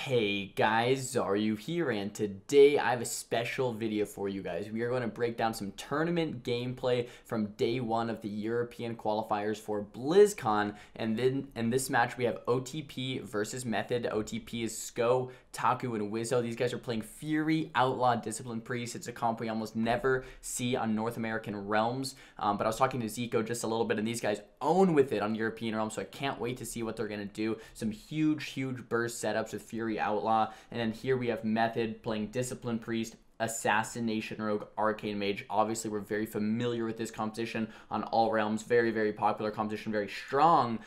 Hey guys, Xaryu here, and today I have a special video for you guys. We are going to break down some tournament gameplay from day one of the European qualifiers for BlizzCon, and then in this match we have OTP versus Method. OTP is Sko, Taku, and Wizzo. These guys are playing Fury, Outlaw, Discipline Priest. It's a comp we almost never see on North American realms, but I was talking to Zico just a little bit, and these guys own with it on European realms, so I can't wait to see what they're going to do. Some huge burst setups with Fury, Outlaw, and then here we have Method playing Discipline Priest, Assassination Rogue, Arcane Mage. Obviously, we're very familiar with this competition on all realms. Very popular competition, very strong.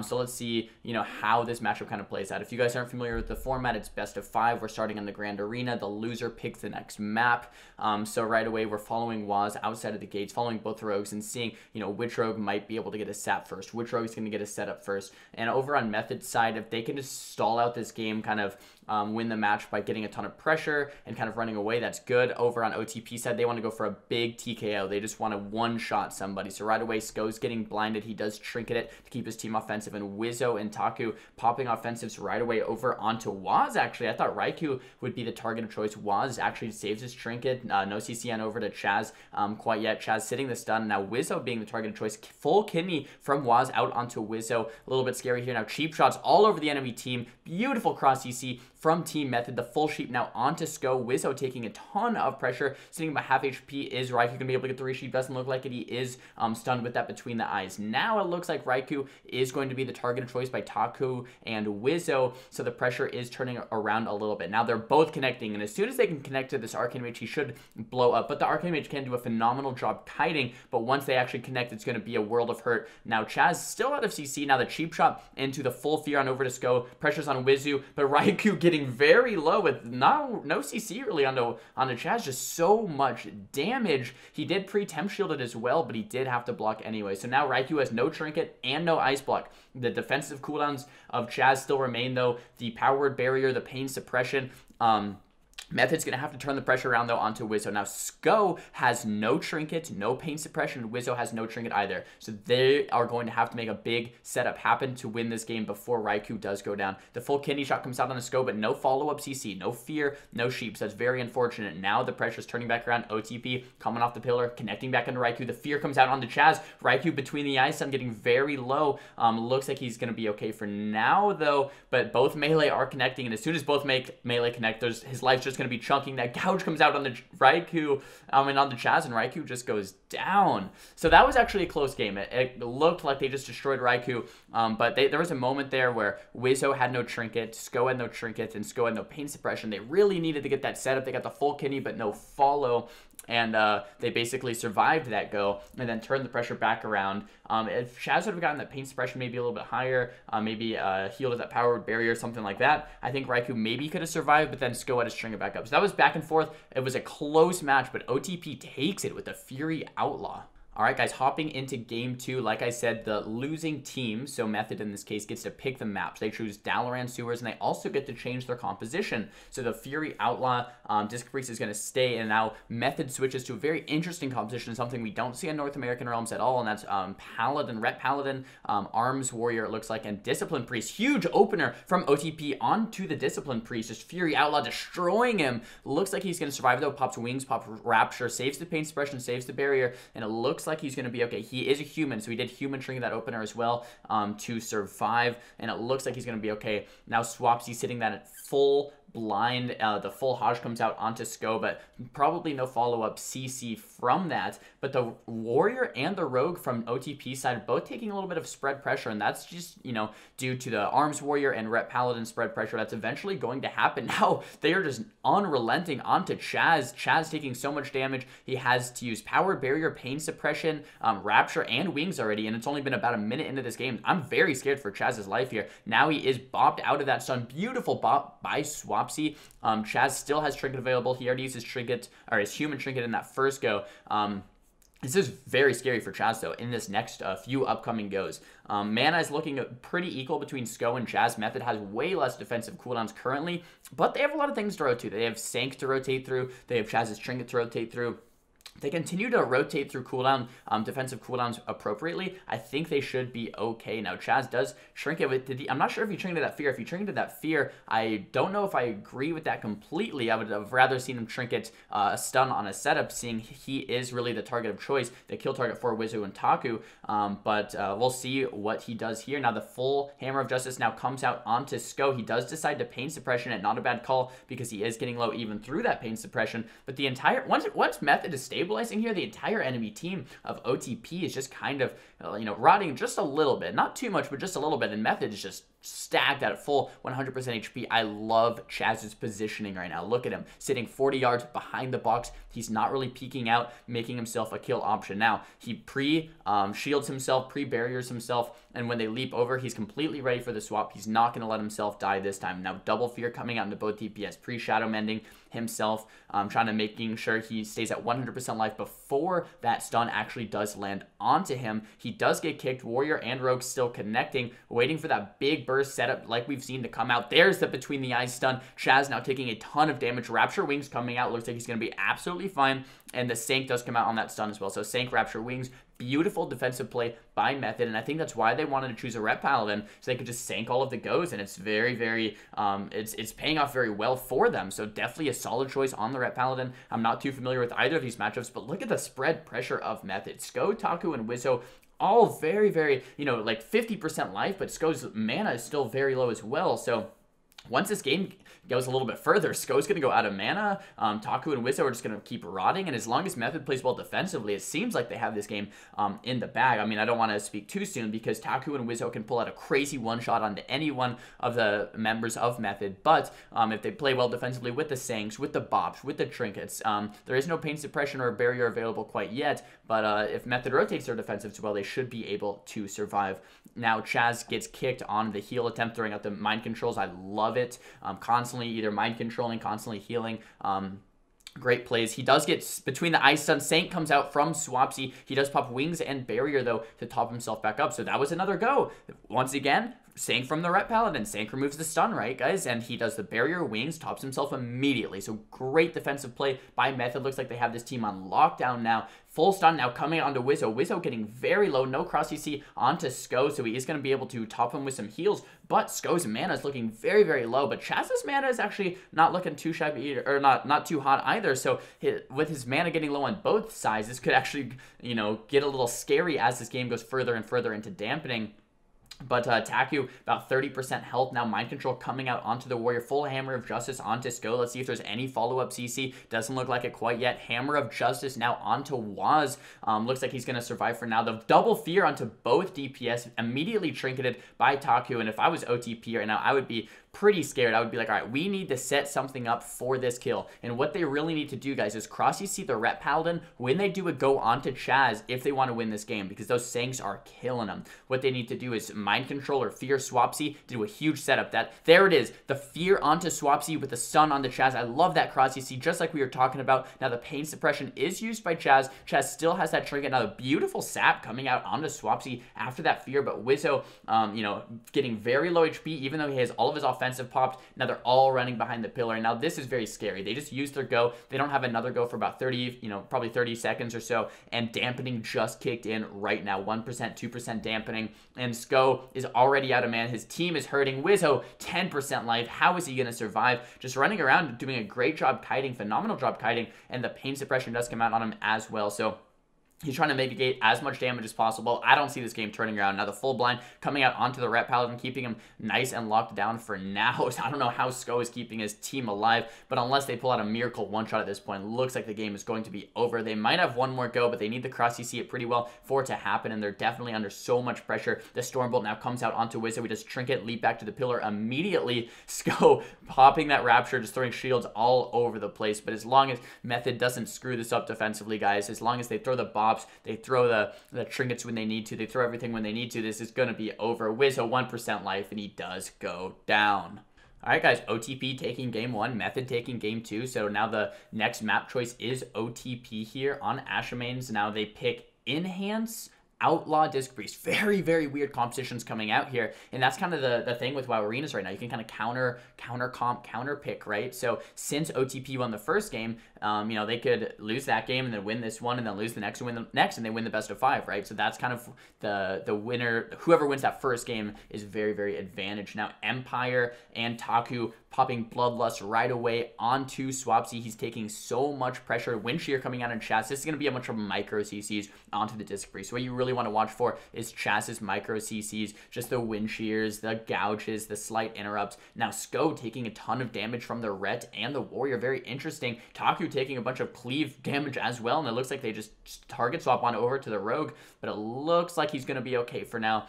So let's see, how this matchup kind of plays out. If you guys aren't familiar with the format, it's best of 5. We're starting in the Grand Arena. The loser picks the next map. So right away, we're following Waz outside of the gates, following both rogues and seeing, which rogue might be able to get a sap first, which rogue is going to get a setup first. And over on Method's side, if they can just stall out this game, kind of win the match by getting a ton of pressure and kind of running away, that's good. Over on OTP side, they want to go for a big TKO. They just want to one-shot somebody. So right away, Sko's getting blinded. He does trinket it to keep his team offensive, and Wizzo and Taku popping offensives right away over onto Waz. Actually, I thought Raikou would be the target of choice. Waz actually saves his trinket. No CC on over to Chaz quite yet. Chaz sitting the stun. Now Wizzo being the target of choice. Full kidney from Waz out onto Wizzo. A little bit scary here. Now cheap shots all over the enemy team. Beautiful cross CC from Team Method. The full sheep now onto Sko. Wizzo taking a ton of pressure. Sitting about half HP. Is Raikou going to be able to get the resheep? Doesn't look like it. He is stunned with that between the eyes. Now it looks like Raikou is going to be the target of choice by Taku and Wizzo. So the pressure is turning around a little bit. Now they're both connecting, and as soon as they can connect to this Arcane Mage, he should blow up. But the Arcane Mage can do a phenomenal job kiting, but once they actually connect, it's going to be a world of hurt. Now Chaz still out of CC. Now the cheap shot into the full fear on over to Sko. Pressure's on Wizzo, but Raikou getting very low with no CC really onto Chaz. Just so much damage. He did pre-temp shielded as well, but he did have to block anyway. So now Raikou has no trinket and no ice block. The defensive cooldowns of Chaz still remain though. The power word barrier, the pain suppression, Method's going to have to turn the pressure around, though, onto Wizzo. Now, Sko has no trinket, no pain suppression. Wizzo has no trinket either. So they are going to have to make a big setup happen to win this game before Raikou does go down. The full kidney shot comes out on the Sko, but no follow-up CC, no fear, no sheep. So that's very unfortunate. Now the pressure's turning back around. OTP coming off the pillar, connecting back into Raikou. The fear comes out onto Chaz. Raikou between the eyes, I'm getting very low. Looks like he's going to be okay for now, though. But both melee are connecting, and as soon as both melee connect, his life's just going to be chunking. That gouge comes out on the Raikou and on the Chaz, and Raikou just goes down. So that was actually a close game. It looked like they just destroyed Raikou, but there was a moment there where Wizzo had no trinket, Sko had no trinket, and Sko had no pain suppression. They really needed to get that setup. They got the full kidney, but no follow. And they basically survived that go and then turned the pressure back around. If Chaz would have gotten that pain suppression maybe a little bit higher, maybe healed at that power barrier, something like that, I think Raikou maybe could have survived, but then Sko had to string it back up. So that was back and forth. It was a close match, but OTP takes it with the Fury Outlaw. Alright guys, hopping into game 2, like I said, the losing team, so Method in this case, gets to pick the maps. They choose Dalaran Sewers, and they also get to change their composition. So the Fury Outlaw, Disc Priest is going to stay, and now Method switches to a very interesting composition, something we don't see in North American realms at all, and that's Paladin, Ret Paladin, Arms Warrior it looks like, and Discipline Priest. Huge opener from OTP onto the Discipline Priest, just Fury Outlaw destroying him. Looks like he's going to survive though, pops Wings, pops Rapture, saves the pain suppression, saves the barrier, and it looks like he's going to be okay. He is a human, so he did human trinket that opener as well to survive, and it looks like he's going to be okay. Now Swapsy sitting that at full blind. The full Hajj comes out onto Sko, but probably no follow-up CC from that. But the Warrior and the Rogue from OTP side both taking a little bit of spread pressure, and that's just, due to the Arms Warrior and Ret Paladin spread pressure that's eventually going to happen. Now, they are just unrelenting onto Chaz. Chaz taking so much damage. He has to use Power Barrier, Pain Suppression, Rapture, and Wings already, and it's only been about a minute into this game. I'm very scared for Chaz's life here. Now he is bopped out of that stun. Beautiful bop by Swapsy. Chaz still has trinket available. He already used his trinket, or his human trinket in that first go. This is very scary for Chaz, though, in this next few upcoming goes. Mana is looking pretty equal between Sko and Chaz. Method has way less defensive cooldowns currently, but they have a lot of things to rotate. They have Sank to rotate through. They have Chaz's trinket to rotate through. if they continue to rotate through cooldown, defensive cooldowns appropriately, I think they should be okay. Now, Chaz does shrink it with I'm not sure if he trinketed that fear. If he trinketed that fear, I don't know if I agree with that completely. I would have rather seen him trinket a stun on a setup, seeing he is really the target of choice, the kill target for Wizzo and Taku. But we'll see what he does here. Now, the full Hammer of Justice now comes out onto Sko. He does decide to pain suppression it. Not a bad call because he is getting low even through that pain suppression. But the entire once Method is stable here, the entire enemy team of OTP is just kind of, rotting just a little bit. Not too much, but just a little bit. And Method is just stacked at full 100% HP. I love Chaz's positioning right now. Look at him sitting 40 yards behind the box. He's not really peeking out, making himself a kill option. Now, he pre-shields himself, pre-barriers himself, and when they leap over, he's completely ready for the swap. He's not going to let himself die this time. Now, double fear coming out into both DPS, pre-shadow mending himself, trying to making sure he stays at 100% life before that stun actually does land onto him. He does get kicked. Warrior and Rogue still connecting, waiting for that big burst setup like we've seen to come out. There's the between the eyes stun. Chaz now taking a ton of damage. Rapture Wings coming out. Looks like he's going to be absolutely fine. And the Sank does come out on that stun as well. So Sank, Rapture Wings, beautiful defensive play by Method, and I think that's why they wanted to choose a Rep Paladin, so they could just sank all of the goes, and it's very, very, it's paying off very well for them. So definitely a solid choice on the Rep Paladin. I'm not too familiar with either of these matchups, but look at the spread pressure of Method. Sko, Taku, and Wizzo all very, very, like 50% life, but Sko's mana is still very low as well. So once this game goes a little bit further, Sko's going to go out of mana. Taku and Wizzo are just going to keep rotting. And as long as Method plays well defensively, it seems like they have this game in the bag. I mean, I don't want to speak too soon because Taku and Wizzo can pull out a crazy one-shot onto any one of the members of Method. But if they play well defensively with the Sanks, with the Bops, with the Trinkets, there is no pain suppression or barrier available quite yet. But if Method rotates their defensives well, they should be able to survive. Now, Chaz gets kicked on the heal attempt, throwing out the mind controls. I love it. Constantly either mind controlling, constantly healing. Great plays. He does get between the ice stun. Saint comes out from Swapsy. He does pop wings and barrier, though, to top himself back up. So that was another go. Once again, Sank from the Rep Paladin. Sank removes the stun, right, guys? And he does the barrier, wings, tops himself immediately. So great defensive play by Method. Looks like they have this team on lockdown now. Full stun now coming onto Wizzo. Wizzo getting very low. No cross CC onto Sko, so he is going to be able to top him with some heals. But Sko's mana is looking very, very low. But Chaz's mana is actually not looking too shabby either, or not too hot either. So with his mana getting low on both sides, this could actually, get a little scary as this game goes further and further into dampening. But Taku, about 30% health now. Mind Control coming out onto the Warrior. Full Hammer of Justice onto Sko. Let's see if there's any follow-up CC. Doesn't look like it quite yet. Hammer of Justice now onto Waz. Looks like he's going to survive for now. The double fear onto both DPS. Immediately trinketed by Taku. And if I was OTP right now, I would be pretty scared. I would be like, all right, we need to set something up for this kill. And what they really need to do, guys, is cross CC the Rep Paladin when they do a go onto Chaz if they want to win this game, because those Sanks are killing them. What they need to do is mind control or fear Swapsy to do a huge setup. There it is, the fear onto Swapsy with the stun onto Chaz. I love that cross CC, just like we were talking about. Now the pain suppression is used by Chaz. Chaz still has that trinket. Now the beautiful sap coming out onto Swapsy after that fear, but Wizzo, getting very low HP, even though he has all of his offensive popped. Now they're all running behind the pillar. Now this is very scary. They just used their go. They don't have another go for about 30, probably 30 seconds or so, and dampening just kicked in right now. 1%, 2% dampening, and Sko is already out of mana. His team is hurting. Wizzo, 10% life. How is he going to survive? Just running around, doing a great job kiting, phenomenal job kiting, and the pain suppression does come out on him as well. So he's trying to mitigate as much damage as possible. I don't see this game turning around. Now the full blind coming out onto the Rep Paladin, keeping him nice and locked down for now. So I don't know how Sko is keeping his team alive, but unless they pull out a miracle one-shot at this point, looks like the game is going to be over. They might have one more go, but they need the cross CC it pretty well for it to happen, and they're definitely under so much pressure. The Stormbolt now comes out onto Wizzo. We just trinket, leap back to the pillar immediately. Sko popping that Rapture, just throwing shields all over the place. But as long as Method doesn't screw this up defensively, guys, as long as they throw the bob, they throw the trinkets when they need to. They throw everything when they need to. This is going to be over. Wizzo 1% life, and he does go down. All right, guys, OTP taking game 1, Method taking game 2. So now the next map choice is OTP here on Ashamains. Now they pick Enhance, Outlaw Disc Priest. Very, very weird compositions coming out here. And that's kind of the thing with WoW Arenas right now. You can kind of counter comp, counter pick, right? So since OTP won the first game, you know, they could lose that game and then win this one and then lose the next and win the next, and they win the best of 5, right? So that's kind of the winner. Whoever wins that first game is very, very advantaged. Now Empire and Taku popping Bloodlust right away onto Swapsy. He's taking so much pressure. Wind Shear coming out in Chaz. This is going to be a bunch of micro CCs onto the Disc Priest. So what you really want to watch for is Chaz's micro CCs, just the Wind Shears, the gouges, the slight interrupts. Now Sko taking a ton of damage from the Ret and the Warrior. Very interesting. Taku taking a bunch of cleave damage as well, and it looks like they just target swap on over to the Rogue, but it looks like he's going to be okay for now.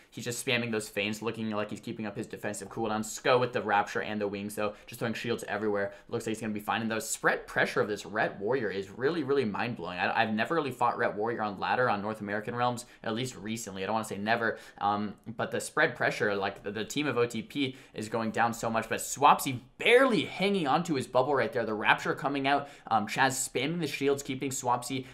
He's just spamming those feints, looking like he's keeping up his defensive cooldown. Sko with the Rapture and the Wings, though, just throwing shields everywhere. Looks like he's going to be fine. And the spread pressure of this Ret Warrior is really, really mind-blowing. I've never really fought Ret Warrior on ladder on North American realms, at least recently. I don't want to say never, but the spread pressure, like the team of OTP is going down so much, but Swapsy barely hanging onto his bubble right there. The Rapture coming out, Chaz spamming the shields, keeping Swapsy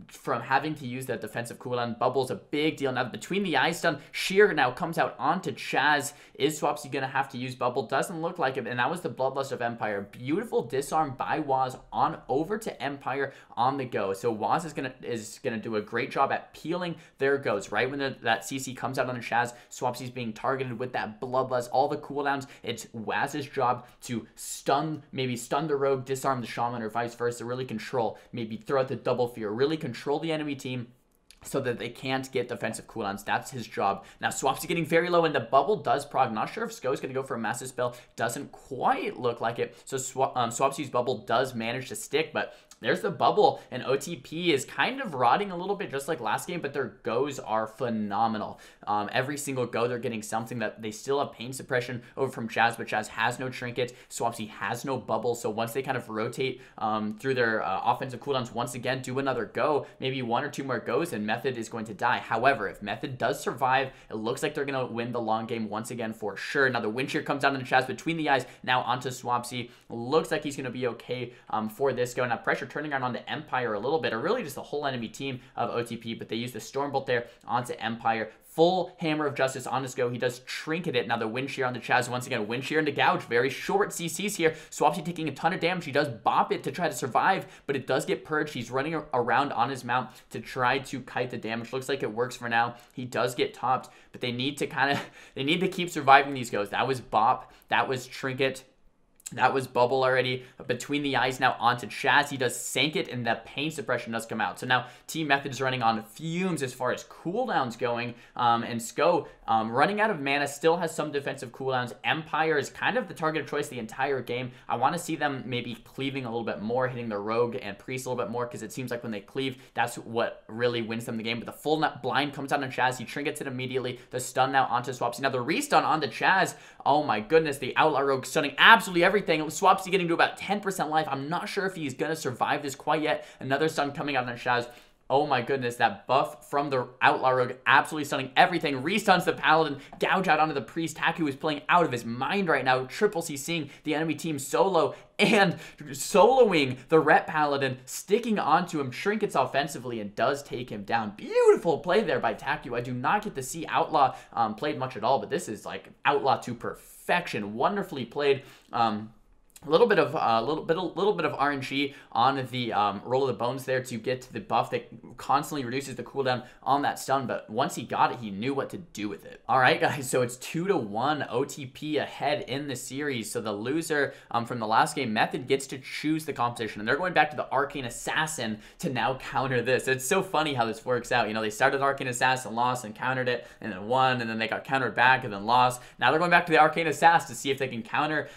from having to use that defensive cooldown. Bubble's a big deal. Now between the eye stun, Sheer now comes out onto Chaz. Is Swapsy gonna have to use Bubble? Doesn't look like it, and that was the Bloodlust of Empire. Beautiful disarm by Waz on over to Empire on the go. So Waz is gonna do a great job at peeling their goes. Right when that CC comes out on Chaz, Swapsy's being targeted with that Bloodlust, all the cooldowns. It's Waz's job to maybe stun the Rogue, disarm the Shaman, or vice versa. Really control, maybe throw out the Double Fear, really control the enemy team so that they can't get defensive cooldowns. That's his job. Now, Swapsy getting very low, and the bubble does prog. Not sure if Sko's going to go for a massive spell. Doesn't quite look like it. So Swapsy's bubble does manage to stick, but there's the bubble, and OTP is kind of rotting a little bit just like last game, but their goes are phenomenal. Every single go, they're getting something. That they still have pain suppression over from Chaz, but Chaz has no trinket. Swapsy has no bubble, so once they kind of rotate through their offensive cooldowns, once again, do another go, maybe 1 or 2 more goes, and Method is going to die. However, if Method does survive, it looks like they're going to win the long game once again for sure. Now, the Wind Shear comes down to Chaz between the eyes, now onto Swapsy. Looks like he's going to be okay for this go. Now, pressure turning around onto Empire a little bit, or really just the whole enemy team of OTP, but they use the Stormbolt there onto Empire. Full Hammer of Justice on his go. He does trinket it. Now the Wind Shear on the Chaz once again. Wind Shear into Gouge. Very short CCs here. Swapsy taking a ton of damage. He does bop it to try to survive, but it does get purged. He's running around on his mount to try to kite the damage. Looks like it works for now. He does get topped, but they need to keep surviving these goes. That was bop. That was trinket. That was bubble already. Between the eyes now onto Chaz. He does sank it, and the pain suppression does come out. So now Team Method is running on fumes as far as cooldowns going. And Sko running out of mana, still has some defensive cooldowns. Empire is kind of the target of choice the entire game. I want to see them maybe cleaving a little bit more, hitting the Rogue and Priest a little bit more, because it seems like when they cleave, that's what really wins them the game. But the full blind comes out on Chaz. He trinkets it immediately. The stun now onto Swapsy. Now the restun onto Chaz. Oh my goodness, the Outlaw Rogue stunning absolutely everything. Swapsy getting to about 10% life. I'm not sure if he's going to survive this quite yet. Another stun coming out on Chaz. Oh my goodness, that buff from the Outlaw Rogue absolutely stunning everything. Restuns the Paladin, gouge out onto the Priest. Taku is playing out of his mind right now. Triple C seeing the enemy team solo and soloing the Ret Paladin, sticking onto him, trinkets offensively, and does take him down. Beautiful play there by Taku. I do not get to see Outlaw played much at all, but this is like Outlaw to perfection. Wonderfully played. A little bit of RNG on the roll of the bones there to get to the buff that constantly reduces the cooldown on that stun, but once he got it, he knew what to do with it. All right, guys, so it's 2-1 OTP ahead in the series. So the loser from the last game, Method, gets to choose the composition, and they're going back to the Arcane Assassin to now counter this. It's so funny how this works out. You know, they started Arcane Assassin, lost, and countered it, and then won, and then they got countered back, and then lost. Now they're going back to the Arcane Assassin to see if they can counter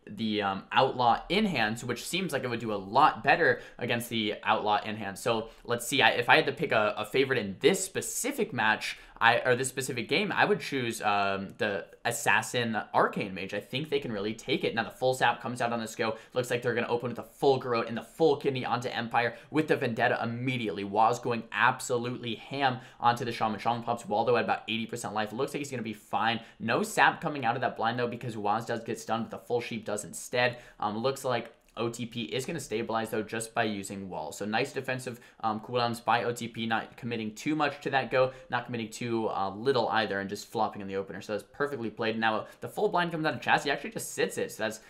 the Outlaw in hand, which seems like it would do a lot better against the Outlaw in hand. So let's see. If I had to pick a favorite in this specific match, or this specific game, I would choose the Assassin Arcane Mage. I think they can really take it. Now the full sap comes out on the Sko. Looks like they're going to open with a full Garrote and the full Kidney onto Empire with the Vendetta immediately. Waz going absolutely ham onto the Shaman. Shaman pops Waldo at about 80% life. Looks like he's going to be fine. No sap coming out of that blind though, because Waz does get stunned, but the full Sheep does instead. Looks like OTP is going to stabilize, though, just by using walls. So nice defensive cooldowns by OTP, not committing too much to that go, not committing too little either, and just flopping in the opener. So that's perfectly played. Now, the full blind comes out of Chaz. He actually just sits it, so that's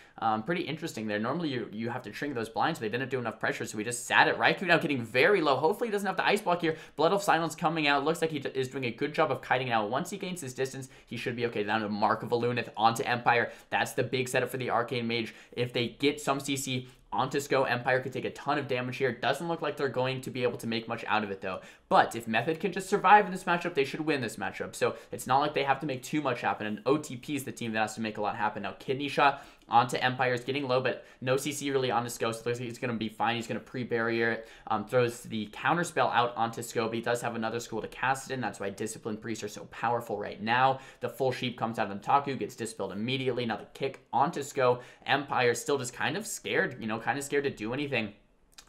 pretty interesting there. Normally, you have to shrink those blinds, so they didn't do enough pressure, so we just sat it. Raikou now getting very low. Hopefully, he doesn't have to ice block here. Blood Elf Silence coming out. Looks like he is doing a good job of kiting now. Once he gains his distance, he should be okay. Down to Mark of Alunith onto Empire. That's the big setup for the Arcane Mage. If they get some CC onto Sko, Empire could take a ton of damage here. Doesn't look like they're going to be able to make much out of it, though. But if Method can just survive in this matchup, they should win this matchup. So it's not like they have to make too much happen, and OTP is the team that has to make a lot happen. Now, Kidney Shot onto Empire is getting low, but no CC really onto Sko, so it looks like he's going to be fine. He's going to pre-barrier it, throws the counter spell out onto Sko, but he does have another school to cast it in. That's why Discipline Priests are so powerful right now. The full sheep comes out on Taku, gets dispelled immediately. Now the kick onto Sko. Empire still just kind of scared, kind of scared to do anything.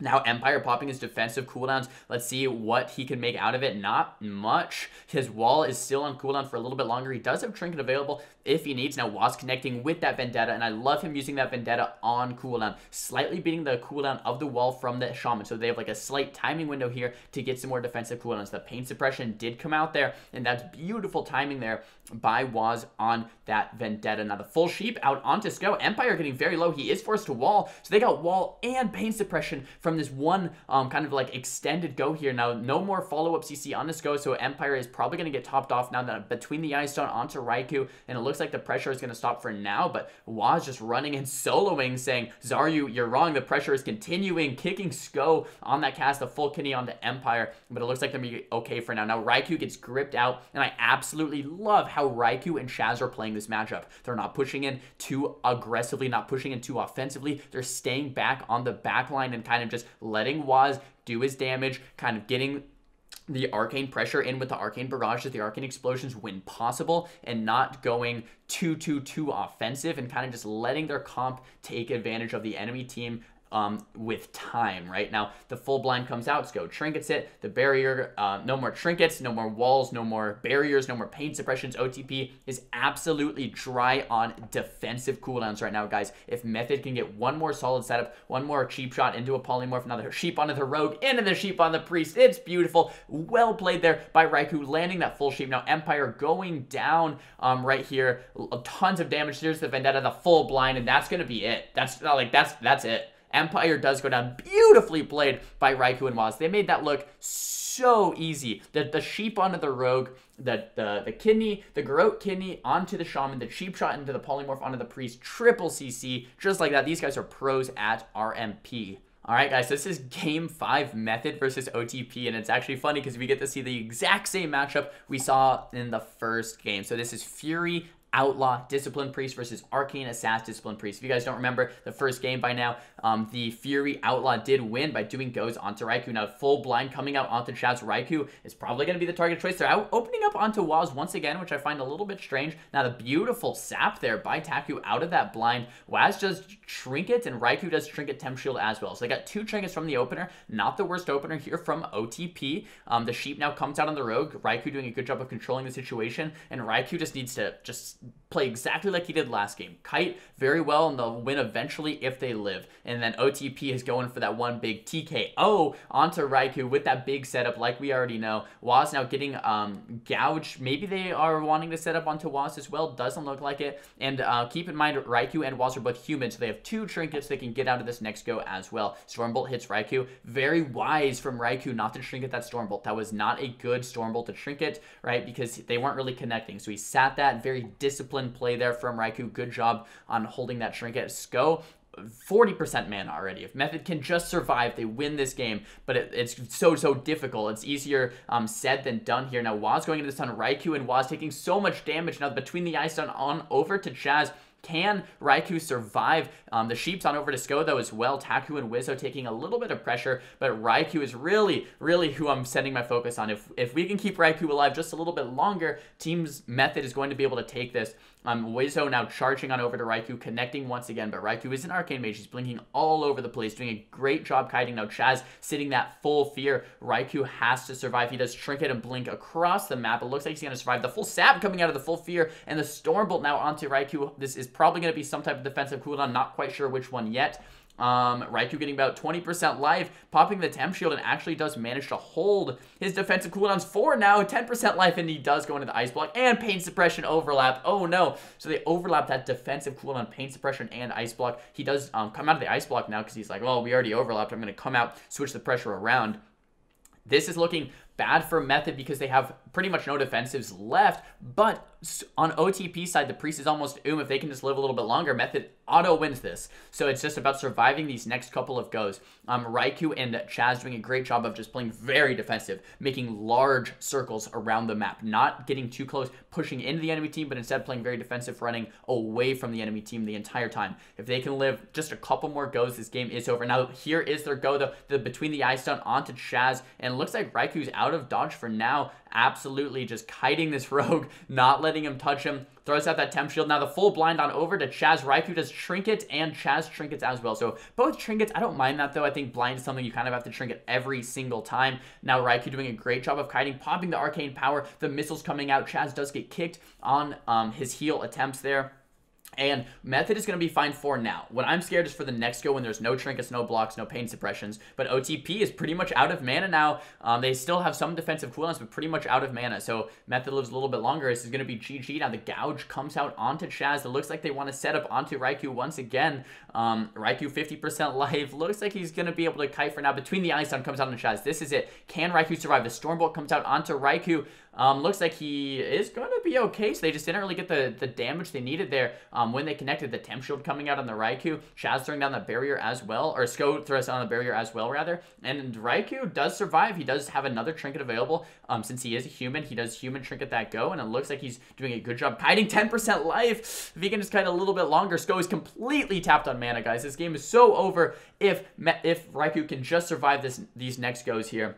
Now, Empire popping his defensive cooldowns. Let's see what he can make out of it. Not much. His wall is still on cooldown for a little bit longer. He does have Trinket available if he needs. Now, Waz connecting with that Vendetta, and I love him using that Vendetta on cooldown. Slightly beating the cooldown of the wall from the Shaman. So they have like a slight timing window here to get some more defensive cooldowns. The Pain Suppression did come out there, and that's beautiful timing there by Waz on that Vendetta. Now, the full sheep out onto Sko. Empire getting very low. He is forced to wall. So they got wall and Pain Suppression from this one kind of like extended go here. Now, no more follow-up CC on this go, so Empire is probably going to get topped off now that between the Ice Stone onto Raikou, and it looks like the pressure is going to stop for now, but Waz just running and soloing, saying, Xaryu, you're wrong, the pressure is continuing, kicking Sko on that cast, the full kidney onto Empire, but it looks like they're going to be okay for now. Now, Raikou gets gripped out, and I absolutely love how Raikou and Chaz are playing this matchup. They're not pushing in too aggressively, not pushing in too offensively. They're staying back on the back line and kind of just letting Waz do his damage, kind of getting the arcane pressure in with the arcane barrages, the arcane explosions when possible, and not going too offensive, and kind of just letting their comp take advantage of the enemy team with time. Right now, the full blind comes out. Let's go. Trinkets it. The barrier, no more trinkets, no more walls, no more barriers, no more pain suppressions. OTP is absolutely dry on defensive cooldowns right now, guys. If Method can get one more solid setup, one more cheap shot into a polymorph, another sheep onto the rogue, into the sheep on the priest, it's beautiful. Well played there by Raikou, landing that full sheep. Now, Empire going down right here. Tons of damage. There's the Vendetta, the full blind, and that's going to be it. That's it. Empire does go down. Beautifully played by Raikou and Waz. They made that look so easy. The sheep onto the rogue, the kidney, the Garrote kidney onto the shaman, the cheap shot into the polymorph onto the priest, triple CC, just like that. These guys are pros at RMP. Alright guys, this is Game 5 Method versus OTP, and it's actually funny because we get to see the exact same matchup we saw in the first game. So this is Fury Outlaw Discipline Priest versus Arcane Assassin Discipline Priest. If you guys don't remember the first game by now, the Fury Outlaw did win by doing goes onto Raikou. Now, full blind coming out onto Chaz. Raikou is probably going to be the target choice. They're out opening up onto Waz once again, which I find a little bit strange. Now, the beautiful sap there by Taku out of that blind. Waz does Trinket, and Raikou does Trinket Temp Shield as well. So they got two Trinkets from the opener. Not the worst opener here from OTP. The sheep now comes out on the rogue. Raikou doing a good job of controlling the situation, and Raikou just needs to play exactly like he did last game. Kite very well, and they'll win eventually if they live. And then OTP is going for that one big TKO onto Raikou with that big setup like we already know. Waz now getting gouged. Maybe they are wanting to set up onto Waz as well. Doesn't look like it. And keep in mind, Raikou and Waz are both human, so they have two trinkets they can get out of this next go as well. Stormbolt hits Raikou. Very wise from Raikou not to trinket that Stormbolt. That was not a good Stormbolt to trinket, right? Because they weren't really connecting. So he sat that. Very disciplined play there from Raikou. Good job on holding that trinket. Sko, 40% mana already. If Method can just survive, they win this game, but it's so difficult. It's easier said than done here. Now, Waz going into this on Raikou, and Waz taking so much damage. Now, between the Ice Stone on over to Chaz. Can Raikou survive? The sheep's on over to Sko, though, as well. Taku and Wizzo taking a little bit of pressure, but Raikou is really who I'm setting my focus on. If we can keep Raikou alive just a little bit longer, Team's Method is going to be able to take this. Wizzo now charging on over to Raikou, connecting once again, but Raikou is an Arcane Mage. He's blinking all over the place, doing a great job kiting. Now, Chaz sitting that full fear. Raikou has to survive. He does Trinket and Blink across the map. It looks like he's going to survive. The full sap coming out of the full fear, and the Stormbolt now onto Raikou. This is probably going to be some type of defensive cooldown. Not quite sure which one yet. Raikou getting about 20% life, popping the temp shield, and actually does manage to hold his defensive cooldowns for now 10% life, and he does go into the ice block and pain suppression overlap. Oh no, so they overlap that defensive cooldown, pain suppression, and ice block. He does come out of the ice block now because he's like, well, we already overlapped, I'm going to come out, switch the pressure around. This is looking bad for Method because they have pretty much no defensives left, but on OTP side, the Priest is almost If they can just live a little bit longer, Method auto wins this. So it's just about surviving these next couple of goes. Raikou and Chaz doing a great job of just playing very defensive, making large circles around the map, not getting too close, pushing into the enemy team, but instead playing very defensive, running away from the enemy team the entire time. If they can live just a couple more goes, this game is over. Now, here is their go, the between the ice stun onto Chaz, and it looks like Raikou's out of dodge for now. Absolutely just kiting this rogue, not letting him touch him. Throws out that temp shield. Now the full blind on over to Chaz. Raikou does trinket, and Chaz trinkets as well. So both trinkets, I don't mind that though. I think blind is something you kind of have to trinket every single time. Now Raikou doing a great job of kiting, popping the arcane power. The missiles coming out. Chaz does get kicked on his heal attempts there. And Method is going to be fine for now. What I'm scared is for the next go when there's no trinkets, no blocks, no pain suppressions. But OTP is pretty much out of mana now. They still have some defensive cooldowns, but pretty much out of mana. So Method lives a little bit longer. This is going to be GG. Now the gouge comes out onto Chaz. It looks like they want to set up onto Raikou once again. Raikou 50% life. Looks like he's going to be able to kite for now. Between the ice stun comes out on Chaz. This is it. Can Raikou survive? The Stormbolt comes out onto Raikou. Looks like he is going to be okay. So they just didn't really get the damage they needed there when they connected. The temp shield coming out on the Raikou. Chaz throwing down the barrier as well. Or Sko throws down the barrier as well, rather. And Raikou does survive. He does have another trinket available. Since he is a human, he does human trinket that go. And it looks like he's doing a good job kiting 10% life. If he can just kite a little bit longer. Sko is completely tapped on mana, guys. This game is so over if Raikou can just survive these next goes here.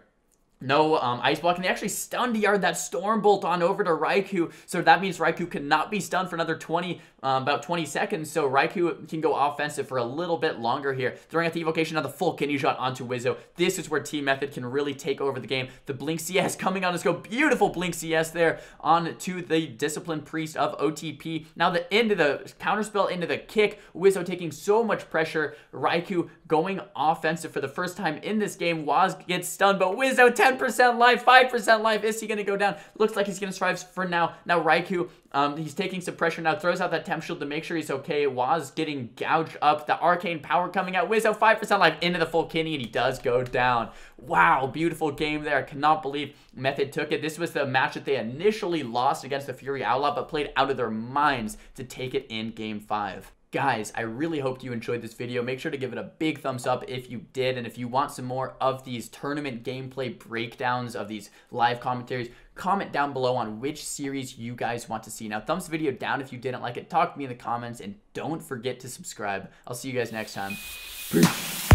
No ice block, and they actually stunned yard that Stormbolt on over to Raikou, so that means Raikou cannot be stunned for another about 20 seconds, so Raikou can go offensive for a little bit longer here. Throwing out the evocation of the full kidney shot onto Wizzo. This is where Team Method can really take over the game. The Blink CS coming on, let's go, beautiful Blink CS there on to the Disciplined Priest of OTP. Now the into the counterspell into the kick, Wizzo taking so much pressure, Raikou going offensive for the first time in this game. Waz gets stunned, but Wizzo 10% life, 5% life. Is he going to go down? Looks like he's going to survive for now. Now Raikou, he's taking some pressure now, throws out that temp shield to make sure he's okay. Waz getting gouged up. The arcane power coming out. Wizzo 5% life into the full kidney, and he does go down. Wow, beautiful game there. I cannot believe Method took it. This was the match that they initially lost against the Fury Outlaw, but played out of their minds to take it in Game 5. Guys, I really hoped you enjoyed this video. Make sure to give it a big thumbs up if you did. And if you want some more of these tournament gameplay breakdowns of these live commentaries, comment down below on which series you guys want to see. Now, thumbs the video down if you didn't like it. Talk to me in the comments. And don't forget to subscribe. I'll see you guys next time. Peace.